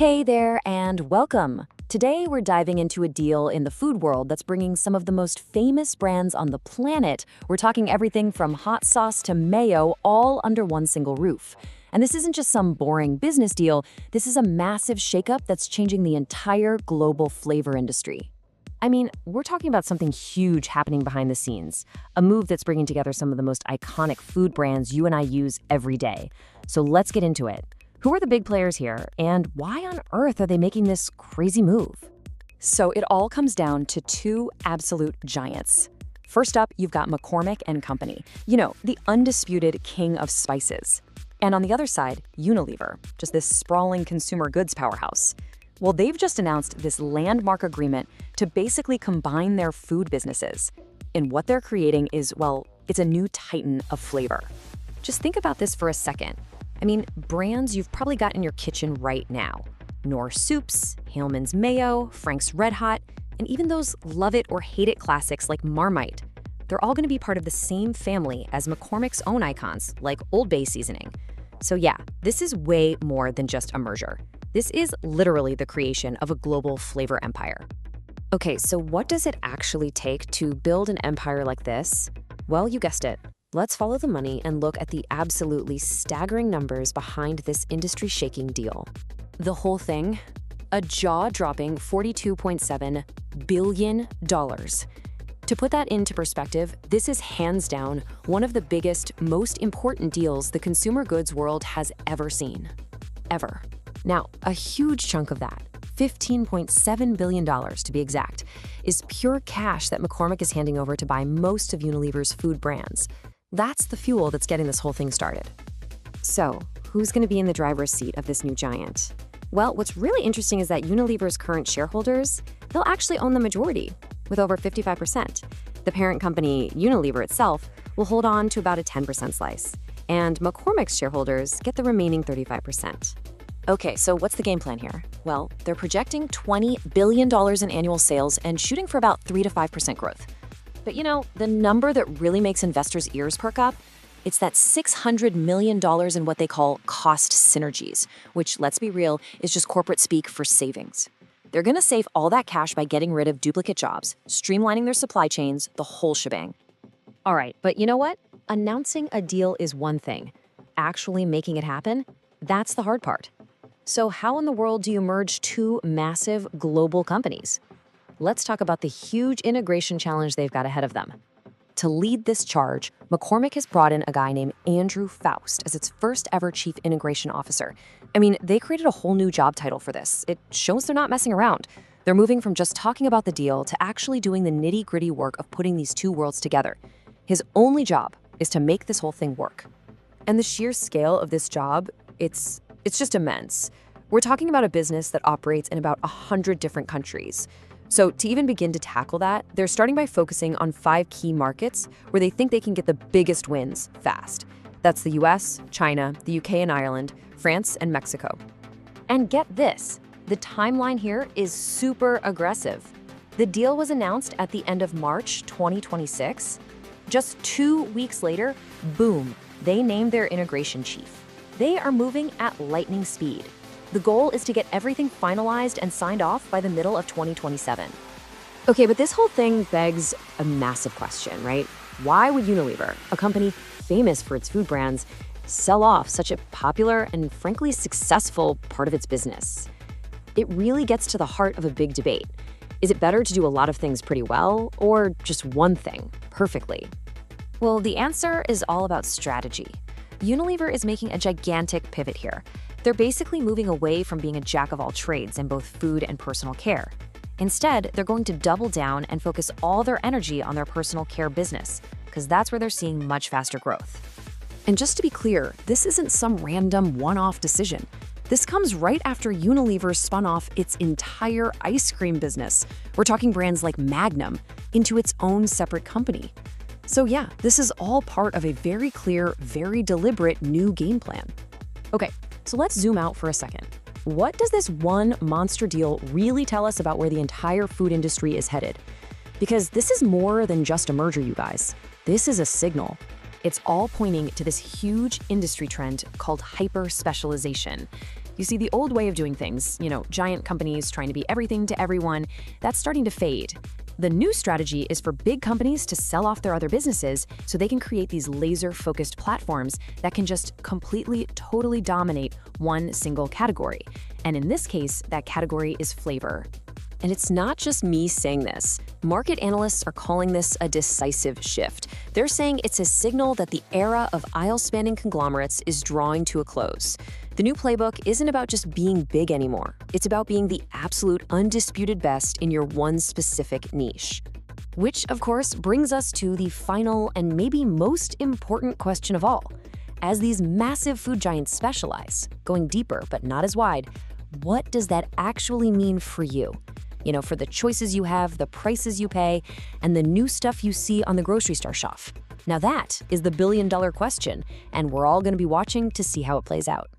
Hey there, and welcome. Today, we're diving into a deal in the food world that's bringing some of the most famous brands on the planet. We're talking everything from hot sauce to mayo, all under one single roof. And this isn't just some boring business deal, this is a massive shakeup that's changing the entire global flavor industry. I mean, we're talking about something huge happening behind the scenes, a move that's bringing together some of the most iconic food brands you and I use every day. So let's get into it. Who are the big players here, and why on earth are they making this crazy move? So it all comes down to two absolute giants. First up, you've got McCormick Company, the undisputed king of spices. And on the other side, Unilever, just this sprawling consumer goods powerhouse. Well, they've just announced this landmark agreement to basically combine their food businesses. And what they're creating is, well, it's a new titan of flavor. Just think about this for a second. I mean, brands you've probably got in your kitchen right now. Knorr Soups, Hellmann's Mayo, Frank's Red Hot, and even those love it or hate it classics like Marmite. They're all going to be part of the same family as McCormick's own icons, like Old Bay seasoning. So yeah, this is way more than just a merger. This is literally the creation of a global flavor empire. Okay, so what does it actually take to build an empire like this? Well, you guessed it. Let's follow the money and look at the absolutely staggering numbers behind this industry-shaking deal. The whole thing? A jaw-dropping $42.7 billion. To put that into perspective, this is hands down one of the biggest, most important deals the consumer goods world has ever seen. Ever. Now, a huge chunk of that, $15.7 billion to be exact, is pure cash that McCormick is handing over to buy most of Unilever's food brands. That's the fuel that's getting this whole thing started. So, who's going to be in the driver's seat of this new giant? Well, what's really interesting is that Unilever's current shareholders, they'll actually own the majority, with over 55%. The parent company, Unilever itself, will hold on to about a 10% slice, and McCormick's shareholders get the remaining 35%. Okay, so what's the game plan here? Well, they're projecting $20 billion in annual sales and shooting for about 3 to 5% growth. But the number that really makes investors' ears perk up, it's that $600 million in what they call cost synergies, which, let's be real, is just corporate speak for savings. They're going to save all that cash by getting rid of duplicate jobs, streamlining their supply chains, the whole shebang. All right, but you know what? Announcing a deal is one thing. Actually making it happen, that's the hard part. So how in the world do you merge two massive global companies? Let's talk about the huge integration challenge they've got ahead of them. To lead this charge, McCormick has brought in a guy named Andrew Foust as its first ever chief integration officer. I mean, they created a whole new job title for this. It shows they're not messing around. They're moving from just talking about the deal to actually doing the nitty-gritty work of putting these two worlds together. His only job is to make this whole thing work. And the sheer scale of this job, it's just immense. We're talking about a business that operates in about 100 different countries. So to even begin to tackle that, they're starting by focusing on 5 key markets where they think they can get the biggest wins fast. That's the US, China, the UK and Ireland, France, and Mexico. And get this, the timeline here is super aggressive. The deal was announced at the end of March 2026. Just 2 weeks later, boom, they named their integration chief. They are moving at lightning speed. The goal is to get everything finalized and signed off by the middle of 2027. Okay, but this whole thing begs a massive question, right? Why would Unilever, a company famous for its food brands, sell off such a popular and frankly successful part of its business? It really gets to the heart of a big debate. Is it better to do a lot of things pretty well, or just one thing perfectly? Well, the answer is all about strategy. Unilever is making a gigantic pivot here. They're basically moving away from being a jack of all trades in both food and personal care. Instead, they're going to double down and focus all their energy on their personal care business, because that's where they're seeing much faster growth. And just to be clear, this isn't some random one-off decision. This comes right after Unilever spun off its entire ice cream business. We're talking brands like Magnum into its own separate company. So yeah, this is all part of a very clear, very deliberate new game plan. Okay, so let's zoom out for a second. What does this one monster deal really tell us about where the entire food industry is headed? Because this is more than just a merger, you guys. This is a signal. It's all pointing to this huge industry trend called hyper-specialization. You see, the old way of doing things, giant companies trying to be everything to everyone, that's starting to fade. The new strategy is for big companies to sell off their other businesses so they can create these laser-focused platforms that can just completely, totally dominate one single category. And in this case, that category is flavor. And it's not just me saying this. Market analysts are calling this a decisive shift. They're saying it's a signal that the era of aisle-spanning conglomerates is drawing to a close. The new playbook isn't about just being big anymore. It's about being the absolute undisputed best in your one specific niche. Which, of course, brings us to the final and maybe most important question of all. As these massive food giants specialize, going deeper but not as wide, what does that actually mean for you? For the choices you have, the prices you pay, and the new stuff you see on the grocery store shelf. Now that is the billion-dollar question, and we're all going to be watching to see how it plays out.